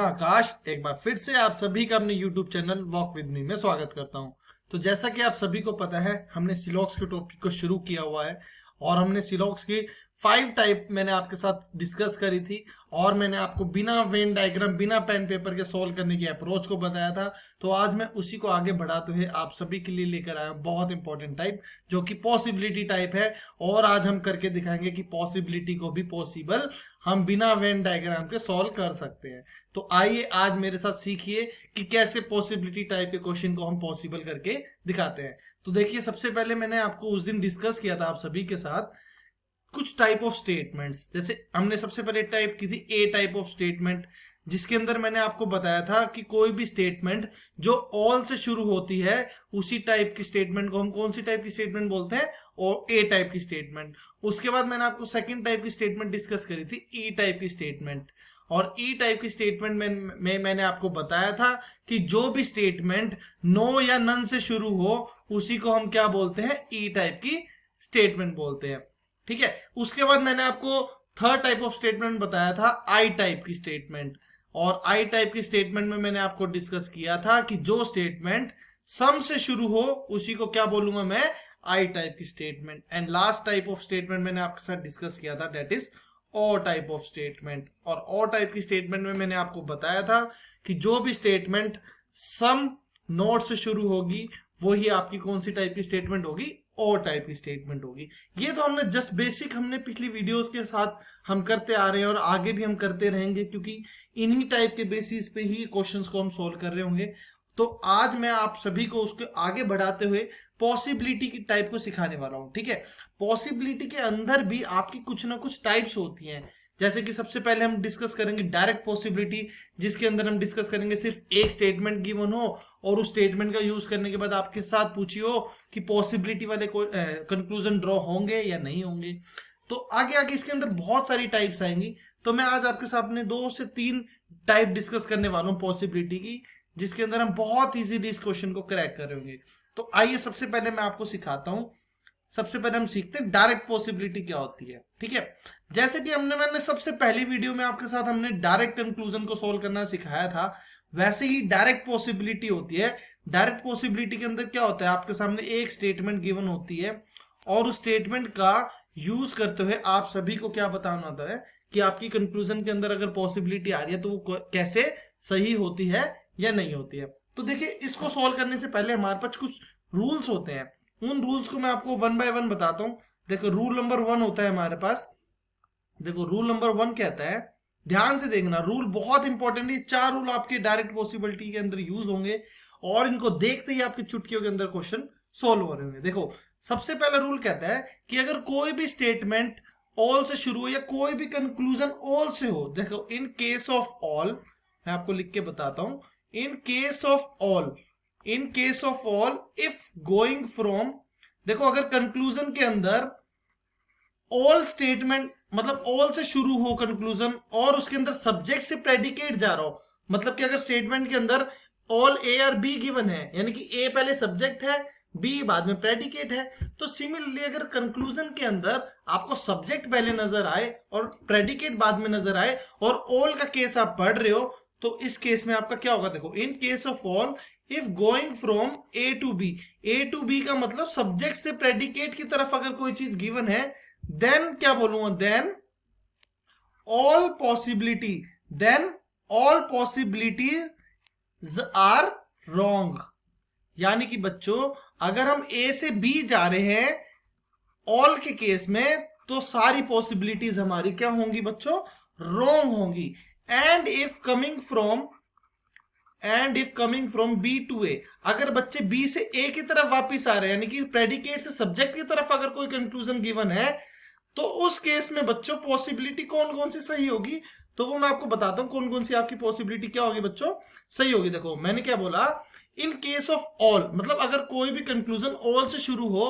आकाश एक बार फिर से आप सभी का अपने YouTube channel walk with me में स्वागत करता हूं। तो जैसा कि आप सभी को पता है, हमने सिलॉक्स के टॉपिक को शुरू किया हुआ है और हमने सिलॉक्स की 5 टाइप मैंने आपके साथ डिस्कस करी थी और मैंने आपको बिना वेन डायग्राम बिना पेन पेपर के सॉल्व करने की अप्रोच को बताया था। तो आज मैं उसी को आगे बढ़ाते हुए आप सभी के लिए लेकर आया हूं बहुत इंपॉर्टेंट टाइप, जो कि पॉसिबिलिटी टाइप है। और आज हम करके दिखाएंगे कि पॉसिबिलिटी को भी पॉसिबल हम बिना वेन डायग्राम के सॉल्व कर सकते हैं। तो आइए आज मेरे साथ सीखिए कि कैसे पॉसिबिलिटी टाइप के क्वेश्चन को हम पॉसिबल करके दिखाते हैं। तो देखिए, सबसे पहले मैंने आपको उस दिन डिस्कस किया था आप सभी के साथ कुछ टाइप ऑफ स्टेटमेंट्स। जैसे हमने सबसे पहले टाइप की थी ए टाइप ऑफ स्टेटमेंट, जिसके अंदर मैंने आपको बताया था कि कोई भी स्टेटमेंट जो ऑल से शुरू होती है उसी टाइप की स्टेटमेंट को हम कौन सी टाइप की स्टेटमेंट बोलते हैं, और ए टाइप की स्टेटमेंट। उसके बाद मैंने आपको सेकंड टाइप की स्टेटमेंट डिस्कस करी थी, ई टाइप की स्टेटमेंट। और ई टाइप की स्टेटमेंट में मैंने आपको बताया था कि जो भी स्टेटमेंट नो या नन से शुरू हो उसी को हम क्या बोलते हैं, ई टाइप की स्टेटमेंट बोलते हैं। ठीक है। उसके बाद मैंने आपको थर्ड टाइप ऑफ स्टेटमेंट बताया था, आई टाइप की स्टेटमेंट। और आई टाइप की स्टेटमेंट में मैंने आपको डिस्कस किया था कि जो स्टेटमेंट सम से शुरू हो उसी को क्या बोलूंगा मैं, आई टाइप की statement. And last type of statement मैंने आपके साथ डिस्कस किया था, दैट इज और टाइप ऑफ स्टेटमेंट। और और टाइप की स्टेटमेंट में मैंने आपको बताया था कि जो भी स्टेटमेंट सम नोट से शुरू होगी वही आपकी कौन सी टाइप की स्टेटमेंट होगी, और टाइप की स्टेटमेंट होगी। ये तो हमने जस्ट बेसिक हमने पिछली वीडियोस के साथ हम करते आ रहे हैं और आगे भी हम करते रहेंगे, क्योंकि इन्हीं टाइप के बेसिस पे ही क्वेश्चंस को हम सोल्व कर रहे होंगे। तो आज मैं आप सभी को उसको आगे बढ़ाते हुए पॉसिबिलिटी की टाइप को सिखाने वाला हूं। ठीक है। पॉसिबिलिटी के अंदर भी आपकी कुछ ना कुछ टाइप्स होती हैं। जैसे कि सबसे पहले हम डिस्कस करेंगे डायरेक्ट पॉसिबिलिटी, जिसके अंदर हम डिस्कस करेंगे सिर्फ एक स्टेटमेंट गिवन हो और उस स्टेटमेंट का यूज करने के बाद आपके साथ पूछी हो कि पॉसिबिलिटी वाले कोई कंक्लूजन ड्रॉ होंगे या नहीं होंगे। तो आगे आगे इसके अंदर बहुत सारी टाइप्स आएंगी। तो मैं आज आपके सामने 2 से 3 टाइप डिस्कस करने वाला हूँ पॉसिबिलिटी की, जिसके अंदर हम बहुत इजीली इस क्वेश्चन को क्रैक कर रहे होंगे। तो आइए सबसे पहले मैं आपको सिखाता हूं। सबसे पहले हम सीखते हैं डायरेक्ट पॉसिबिलिटी क्या होती है। ठीक है। जैसे कि मैंने सबसे पहली वीडियो में आपके साथ हमने डायरेक्ट कंक्लूजन को सोल्व करना सिखाया था, वैसे ही डायरेक्ट पॉसिबिलिटी होती है। डायरेक्ट पॉसिबिलिटी के अंदर क्या होता है, आपके सामने एक स्टेटमेंट गिवन होती है और उस स्टेटमेंट का यूज करते हुए आप सभी को क्या बताना होता है कि आपकी कंक्लूजन के अंदर अगर पॉसिबिलिटी आ रही है तो वो कैसे सही होती है या नहीं होती है। तो देखिए, इसको सोल्व करने से पहले हमारे पास कुछ रूल्स होते हैं। उन रूल्स को मैं आपको 1 बाय 1 बताता हूं। देखो, रूल नंबर 1 होता है हमारे पास। देखो, रूल नंबर 1 कहता है, ध्यान से देखना, रूल बहुत इंपॉर्टेंट है। 4 रूल आपके डायरेक्ट पॉसिबिलिटी के अंदर यूज होंगे और इनको देखते ही आपकी चुटकियों के अंदर क्वेश्चन सोल्व हो रहे होंगे। देखो, सबसे पहला रूल कहता है कि अगर कोई भी स्टेटमेंट ऑल से शुरू हो या कोई भी कंक्लूजन ऑल से हो, देखो इन केस ऑफ ऑल, मैं आपको लिख के बताता हूं, इन case of all, in case of all if going from, देखो अगर कंक्लूजन के अंदर ऑल स्टेटमेंट मतलब ऑल से शुरू हो कंक्लूजन और उसके अंदर सब्जेक्ट से प्रेडिकेट जा रहा हो, मतलब कि अगर स्टेटमेंट के अंदर ऑल ए और बी गिवन है, यानी कि ए पहले सब्जेक्ट है, बी बाद में प्रेडिकेट है, तो सिमिलरली अगर कंक्लूजन के अंदर आपको सब्जेक्ट पहले नजर आए और प्रेडिकेट बाद में नजर आए और ऑल का केस आप पढ़ रहे हो, तो इस केस में आपका क्या होगा। देखो, in case of all if going from A to B, A to B का मतलब सब्जेक्ट से प्रेडिकेट की तरफ अगर कोई चीज गिवन है, देन क्या बोलूंगा, then all possibility, then all possibilities are wrong. यानी कि बच्चों, अगर हम ए से बी जा रहे हैं ऑल के केस में, तो सारी पॉसिबिलिटीज हमारी क्या होंगी बच्चों, रॉन्ग होंगी। And if coming from B to A, अगर बच्चे बी से ए की तरफ वापिस आ रहे हैं, यानी कि प्रेडिकेट से सब्जेक्ट की तरफ अगर कोई कंक्लूजन गिवन है, तो उस केस में बच्चों पॉसिबिलिटी कौन कौन सी सही होगी, तो वो मैं आपको बताता हूं कौन कौन सी आपकी पॉसिबिलिटी क्या होगी बच्चों, सही होगी। देखो, मैंने क्या बोला, इन केस ऑफ ऑल, मतलब अगर कोई भी कंक्लूजन ऑल से शुरू हो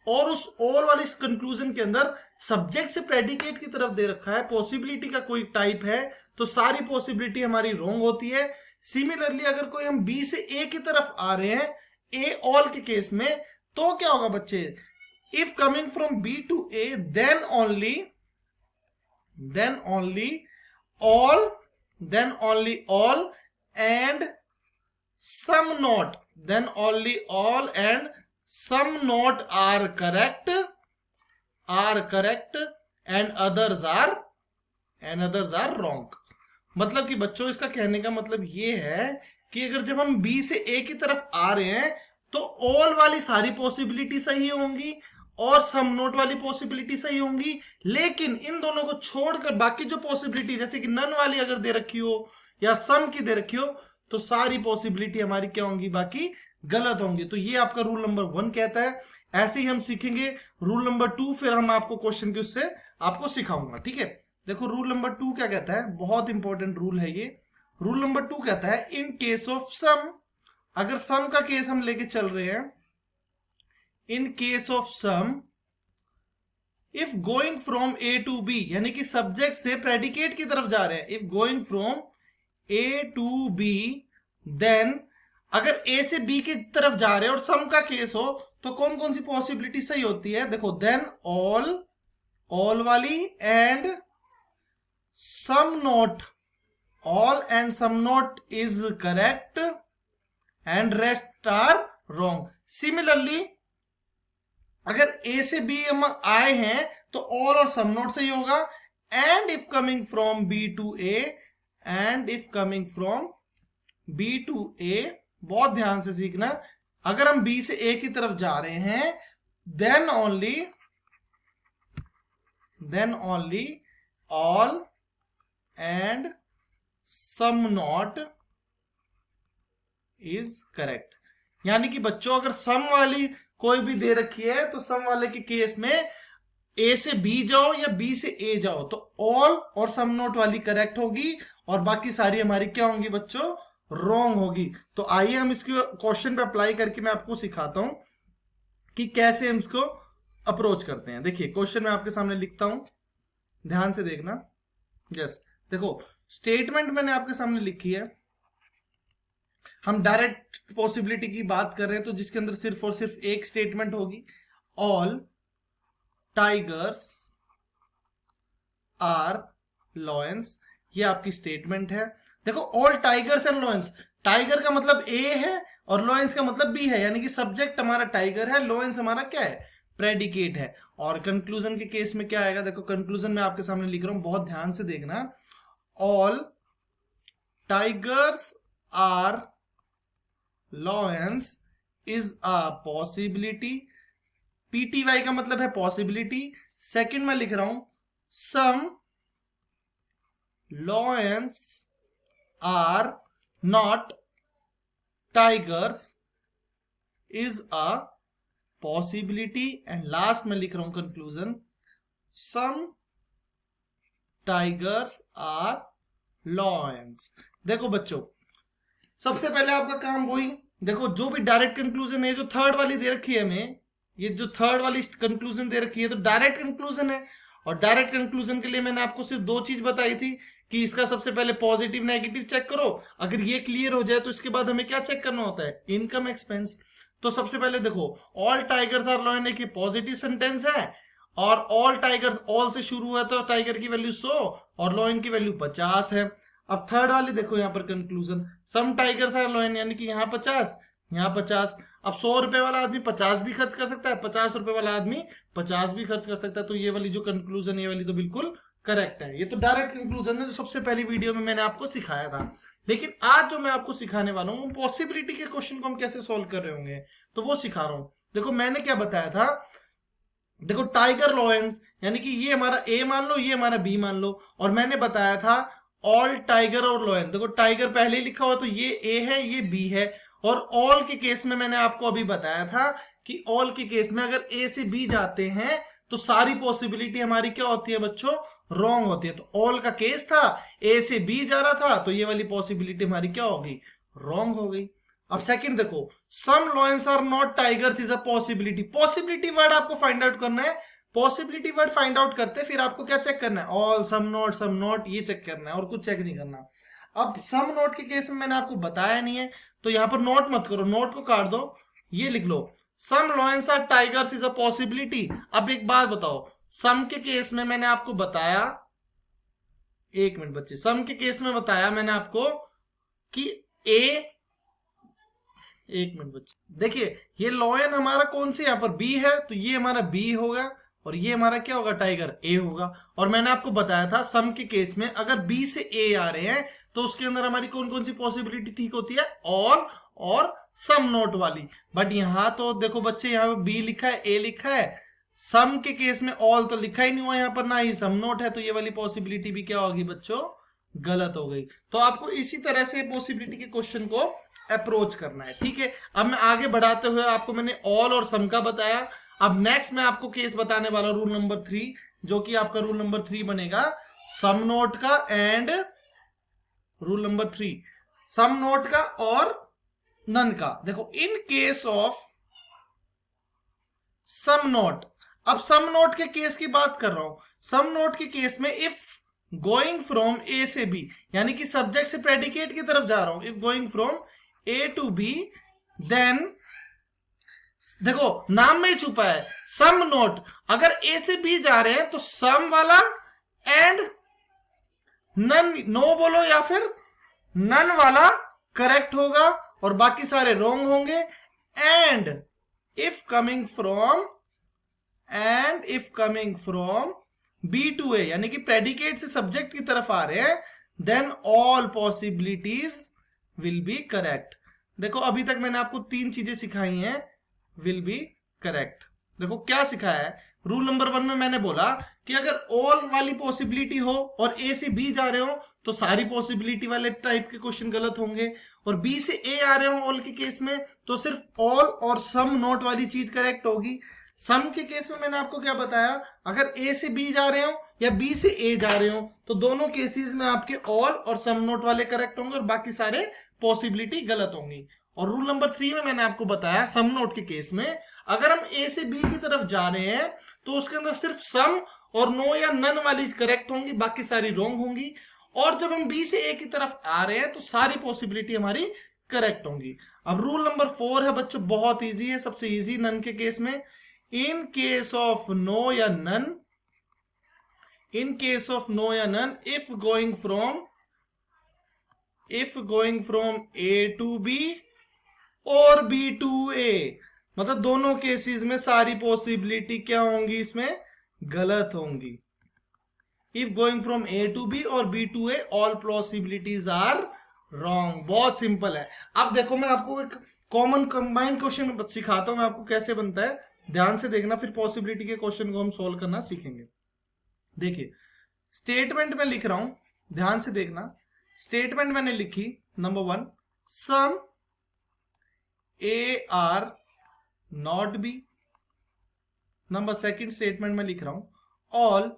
और उस ऑल वाली कंक्लूजन के अंदर सब्जेक्ट से प्रेडिकेट की तरफ दे रखा है, पॉसिबिलिटी का कोई टाइप है, तो सारी पॉसिबिलिटी हमारी रॉन्ग होती है। सिमिलरली अगर कोई हम बी से ए की तरफ आ रहे हैं, ए ऑल के केस में, तो क्या होगा बच्चे, if coming from B to A, then only all then only all and some not, then only all and some not are correct and others are wrong. मतलब कि बच्चों इसका कहने का मतलब ये है कि अगर जब हम बी से ए की तरफ आ रहे हैं तो ऑल वाली सारी पॉसिबिलिटी सही होंगी और सम नोट वाली पॉसिबिलिटी सही होंगी, लेकिन इन दोनों को छोड़कर बाकी जो पॉसिबिलिटी जैसे कि नन वाली अगर दे रखी हो या सम की दे रखी हो तो सारी पॉसिबिलिटी हमारी क्या होंगी, बाकी गलत होंगी. तो ये आपका रूल नंबर 1 कहता है. ऐसे ही हम सीखेंगे रूल नंबर 2, फिर हम आपको क्वेश्चन के उससे आपको सिखाऊंगा. ठीक है, देखो रूल नंबर 2 क्या कहता है, बहुत इंपॉर्टेंट रूल है ये. रूल नंबर 2 कहता है इन केस ऑफ सम, अगर सम का केस हम लेके चल रहे हैं, in case of some if going from A to B, यानी कि सब्जेक्ट से प्रेडिकेट की तरफ जा रहे हैं, if going from A to B, then अगर ए से बी की तरफ जा रहे हैं और सम का केस हो तो कौन कौन सी पॉसिबिलिटी सही होती है. देखो देन ऑल वाली and some not, all and some not is correct and rest are wrong. Similarly अगर ए से बी हम आए हैं तो ऑल और सम नॉट सही होगा. And if coming from B to A, and if coming from B to A, बहुत ध्यान से सीखना, अगर हम बी से ए की तरफ जा रहे हैं then only all and some not is correct. यानी कि बच्चों अगर सम वाली कोई भी दे रखी है तो सम वाले के केस में ए से बी जाओ या बी से ए जाओ तो ऑल और सम नोट वाली करेक्ट होगी और बाकी सारी हमारी क्या होंगी बच्चों, रॉन्ग होगी. तो आइए हम इसको क्वेश्चन पे अप्लाई करके मैं आपको सिखाता हूं कि कैसे हम इसको अप्रोच करते हैं. देखिए क्वेश्चन मैं आपके सामने लिखता हूं, ध्यान से देखना. यस, देखो स्टेटमेंट मैंने आपके सामने लिखी है. हम डायरेक्ट पॉसिबिलिटी की बात कर रहे हैं तो जिसके अंदर सिर्फ और सिर्फ एक स्टेटमेंट होगी, ऑल टाइगर्स आर लॉयंस. ये आपकी स्टेटमेंट है. देखो all tigers and lions, tiger का मतलब ए है और लॉयंस का मतलब बी है, यानी कि सब्जेक्ट हमारा टाइगर है, लॉयंस हमारा क्या है, प्रेडिकेट है. और कंक्लूजन के केस में क्या आएगा, देखो कंक्लूजन में आपके सामने लिख रहा हूं, बहुत ध्यान से देखना. All tigers are lions is a possibility. PTY का मतलब है पॉसिबिलिटी. सेकंड में लिख रहा हूं some lions are not tigers is a possibility. And last में लिख रहा हूं conclusion, some tigers are lions. देखो बच्चों सबसे पहले आपका काम वही, देखो जो भी डायरेक्ट कंक्लूजन है, जो थर्ड वाली दे रखी है हमें, ये जो थर्ड वाली कंक्लूजन दे रखी है तो डायरेक्ट कंक्लूजन है. और डायरेक्ट कंक्लूजन के लिए मैंने आपको सिर्फ 2 चीज बताई थी कि इसका सबसे पहले पॉजिटिव नेगेटिव चेक करो. अगर ये क्लियर हो जाए तो इसके बाद हमें क्या चेक करना होता है, इनकम एक्सपेंस. तो सबसे पहले देखो ऑल टाइगर्स आर लॉयन एक पॉजिटिव सेंटेंस है और ऑल टाइगर्स, ऑल से शुरू है तो टाइगर की वैल्यू 100 और लॉयन की वैल्यू 50 है. अब थर्ड वाली देखो यहाँ पर conclusion, some tigers are lion, यानी कि यहाँ 50 यहाँ 50. अब 100 रुपए वाला आदमी 50 भी खर्च कर सकता है, 50 रुपए वाला आदमी 50 भी खर्च कर सकता है. तो ये वाली जो कंक्लूजन, ये वाली तो बिल्कुल करेक्ट है. ये तो डायरेक्ट कंक्लूजन है जो सबसे पहली वीडियो में मैंने आपको सिखाया था. लेकिन आज जो मैं आपको सिखाने वाला हूँ पॉसिबिलिटी के क्वेश्चन को हम कैसे सोल्व कर रहे होंगे तो वो सिखा रहा हूँ. देखो मैंने क्या बताया था, देखो टाइगर लॉयंस यानी कि ये हमारा ए मान लो, ये हमारा बी मान लो, और मैंने बताया था ऑल टाइगर और लॉयन. देखो टाइगर पहले ही लिखा हुआ तो ये ए है, ये बी है. और ऑल के केस में मैंने आपको अभी बताया था कि ऑल के केस में अगर ए से बी जाते हैं तो सारी पॉसिबिलिटी हमारी क्या होती है बच्चों, रॉन्ग होती है. तो ऑल का केस था, ए से बी जा रहा था तो ये वाली पॉसिबिलिटी हमारी क्या हो गई, रॉन्ग हो गई. अब सेकंड देखो, some lions are not tigers is a possibility. Possibility word आपको फाइंड आउट करना है. पॉसिबिलिटी वर्ड फाइंड आउट करते फिर आपको क्या चेक करना है, ऑल सम नॉट ये चेक करना है और कुछ चेक नहीं करना. अब सम नॉट के केस में मैंने आपको बताया नहीं है तो यहां पर नोट मत करो, नोट को काट दो, ये लिख लो some lions are tigers is a possibility. अब एक बात बताओ, सम के केस में मैंने आपको बताया एक मिनट बच्चे, सम के केस में बताया मैंने आपको कि ए, एक मिनट बच्चे, देखिए ये लॉयन हमारा कौन से, यहाँ पर बी है, तो ये हमारा बी होगा और ये हमारा क्या होगा, टाइगर ए होगा। और मैंने आपको बताया था सम के केस में अगर बी से ए आ रहे हैं तो उसके अंदर हमारी कौन कौन सी पॉसिबिलिटी ठीक होती है, ऑल और सम नोट वाली। बट यहाँ तो देखो बच्चे, यहाँ पे बी लिखा है, ए लिखा है, सम के केस में ऑल तो लिखा ही नहीं हुआ यहाँ पर, ना ही सम नोट है, तो ये वाली पॉसिबिलिटी भी क्या होगी बच्चों, गलत हो गई। तो आपको इसी तरह से पॉसिबिलिटी के क्वेश्चन को अप्रोच करना है, ठीक है। अब मैं आगे बढ़ाते हुए आपको मैंने ऑल और सम का बताया। अब नेक्स्ट मैं आपको केस बताने वाला रूल नंबर 3, जो कि आपका रूल नंबर 3 बनेगा सम नोट का, and rule number 3 some not का और नन का। देखो in case of some not, अब सम नोट के केस की बात कर रहा हूं। सम नोट के केस में इफ गोइंग फ्रॉम ए से बी, यानी कि सब्जेक्ट से प्रेडिकेट की तरफ जा रहा हूं, if going from A to B, then देखो नाम में ही छुपा है सम नोट, अगर ए से बी जा रहे हैं तो सम वाला एंड नन, नो बोलो या फिर नन वाला करेक्ट होगा और बाकी सारे रॉन्ग होंगे। And if coming from B to A, यानी कि प्रेडिकेट से सब्जेक्ट की तरफ आ रहे हैं, then all possibilities will be correct. देखो अभी तक मैंने आपको 3 चीजें सिखाई हैं, विल बी करेक्ट। देखो क्या सिखाया है, रूल नंबर 1 में मैंने बोला कि अगर ऑल वाली पॉसिबिलिटी हो और ए से बी जा रहे हो तो सारी पॉसिबिलिटी वाले टाइप के क्वेश्चन गलत होंगे, और बी से ए आ रहे हो ऑल के केस में तो सिर्फ ऑल और सम नोट वाली चीज करेक्ट होगी। सम के केस में मैंने आपको क्या बताया, अगर ए से बी जा रहे हो या बी से ए जा रहे हो तो दोनों केसेस में आपके ऑल और सम नोट वाले करेक्ट होंगे और बाकी सारे पॉसिबिलिटी गलत होंगी। और रूल नंबर 3 में मैंने आपको बताया सम नोट के केस में अगर हम ए से बी की तरफ जा रहे हैं तो उसके अंदर सिर्फ सम और नो या नन वाली करेक्ट होंगी, बाकी सारी रॉन्ग होंगी। और जब हम बी से ए की तरफ आ रहे हैं तो सारी पॉसिबिलिटी हमारी करेक्ट होंगी। अब रूल नंबर 4 है बच्चों, बहुत इजी है, सबसे इजी नन के केस में, इन केस ऑफ नो या none, if going from A to B और बी टू ए, मतलब दोनों केसेस में सारी पॉसिबिलिटी क्या होंगी, इसमें गलत होंगी। If going from A to B और B to A all possibilities are wrong. बहुत सिंपल है। अब देखो मैं आपको एक कॉमन कंबाइंड क्वेश्चन सिखाता हूं, मैं आपको कैसे बनता है, ध्यान से देखना, फिर पॉसिबिलिटी के क्वेश्चन को हम सोल्व करना सीखेंगे। देखिए स्टेटमेंट में लिख रहा हूं, ध्यान से देखना। स्टेटमेंट मैंने लिखी number 1 some A are not B. Number 2 statement में लिख रहा हूं ऑल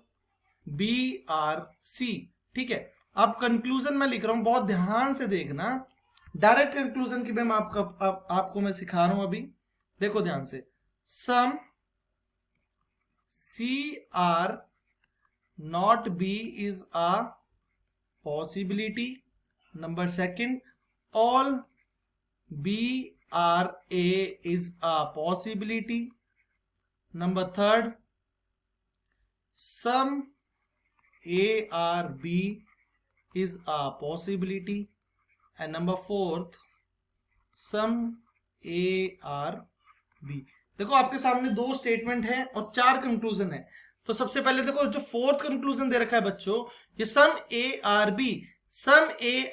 बी आर सी। ठीक है, अब कंक्लूजन में लिख रहा हूं, बहुत ध्यान से देखना। डायरेक्ट कंक्लूजन की मैं आपको मैं सिखा रहा हूं अभी, देखो ध्यान से। Some C are not B is a possibility. Number 2 all B R A is a possibility. Number 3 some A R B is a possibility. And number 4 some A R B. देखो आपके सामने 2 स्टेटमेंट है और 4 conclusion है। तो सबसे पहले देखो जो 4th कंक्लूजन दे रखा है बच्चों, ये सम ए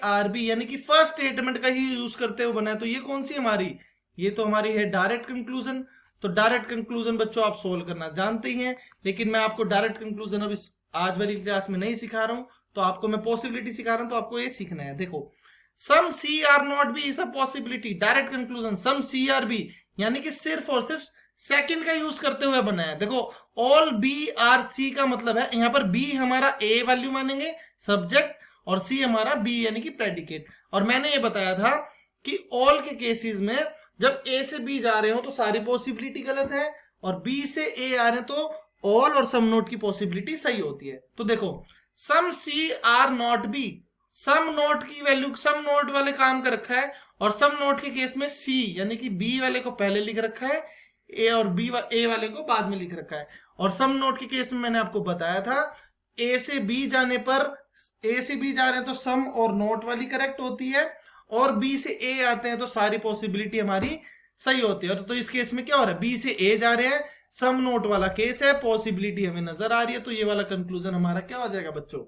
आर बी यानी कि फर्स्ट स्टेटमेंट का ही यूज करते हुए बना है। तो ये कौन सी हमारी, ये तो हमारी है डायरेक्ट कंक्लूजन। तो डायरेक्ट कंक्लूजन बच्चों आप सोल्व करना जानते ही हैं, लेकिन मैं आपको डायरेक्ट कंक्लूजन अब इस आज वाली क्लास में नहीं सिखा रहा हूं, तो आपको मैं पॉसिबिलिटी सिखा रहा हूं, तो आपको ये सीखना है। देखो some C are not B is a possibility, direct conclusion some C are B यानी कि सिर्फ और सिर्फ सेकंड का यूज करते हुए बना है। देखो ऑल बी आर सी का मतलब है यहाँ पर बी हमारा ए वैल्यू मानेंगे सब्जेक्ट और सी हमारा बी यानी कि प्रेडिकेट। और मैंने ये बताया था कि ऑल के केसेस में जब ए से बी जा रहे हो तो सारी पॉसिबिलिटी गलत है और बी से ए आ रहे हैं तो ऑल और सम नोट की पॉसिबिलिटी सही होती है। तो देखो some C are not B, some not की वैल्यू सम नोट वाले काम कर रखा है और सम नोट के केस में सी यानी कि बी वाले को पहले लिख रखा है, ए और बी ए वाले को बाद में लिख रखा है। और सम नोट के केस में मैंने आपको बताया था ए से बी जाने पर, ए से बी जा रहे हैं तो सम और नोट वाली करेक्ट होती है, और बी से ए आते हैं तो सारी पॉसिबिलिटी हमारी सही होती है। और तो इस केस में क्या हो रहा है, बी से ए जा रहे हैं, सम नोट वाला केस है, पॉसिबिलिटी हमें नजर आ रही है, तो ये वाला कंक्लूजन हमारा क्या हो जाएगा बच्चों,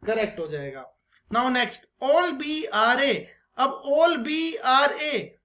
करेक्ट हो जाएगा। Now next, all B are A. अब ऑल बी आर ए,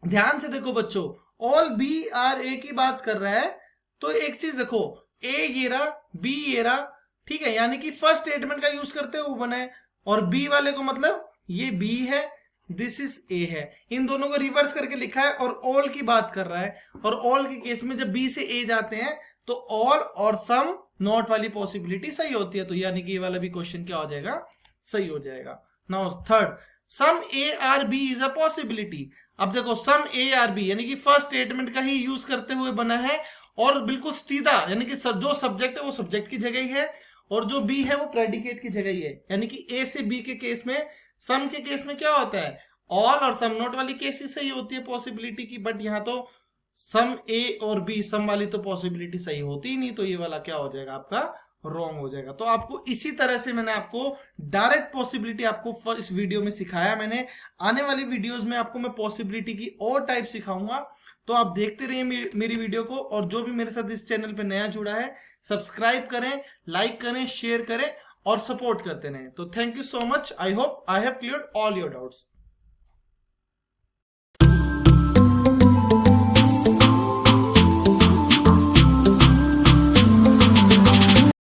ध्यान से देखो बच्चों, ऑल बी आर ए की बात कर रहा है, तो एक चीज देखो, ए ये रहा, बी ये रहा, ठीक है, यानी कि फर्स्ट स्टेटमेंट का यूज करते हुए बना है, और बी वाले को मतलब ये बी है, दिस इज ए है, इन दोनों को रिवर्स करके लिखा है, और ऑल की बात कर रहा है। और ऑल के केस में जब बी से ए जाते हैं तो ऑल और सम नॉट वाली पॉसिबिलिटी सही होती है, तो यानी कि ये वाला भी क्वेश्चन क्या हो जाएगा, सही हो जाएगा। Now third, some A are B is a possibility. अब देखो सम ए आर बी यानी कि फर्स्ट स्टेटमेंट का ही यूज करते हुए बना है, और बिल्कुल सीधा, यानी कि जो सब्जेक्ट है वो सब्जेक्ट की जगह ही है, और जो बी है वो प्रेडिकेट की जगह ही है। यानी कि ए से बी के केस में, सम के केस में क्या होता है, ऑल और सम नोट वाली केस ही सही होती है पॉसिबिलिटी की, बट यहाँ तो सम ए और बी, सम वाली तो पॉसिबिलिटी सही होती ही नहीं, तो ये वाला क्या हो जाएगा आपका, रॉन्ग हो जाएगा। तो आपको इसी तरह से मैंने आपको डायरेक्ट पॉसिबिलिटी आपको इस वीडियो में सिखाया। मैंने आने वाली वीडियोस में आपको मैं पॉसिबिलिटी की और टाइप सिखाऊंगा, तो आप देखते रहिए मेरी वीडियो को, और जो भी मेरे साथ इस चैनल पे नया जुड़ा है सब्सक्राइब करें, लाइक करें, शेयर करें और सपोर्ट करते रहें। तो thank you so much, I hope I have cleared all your doubts.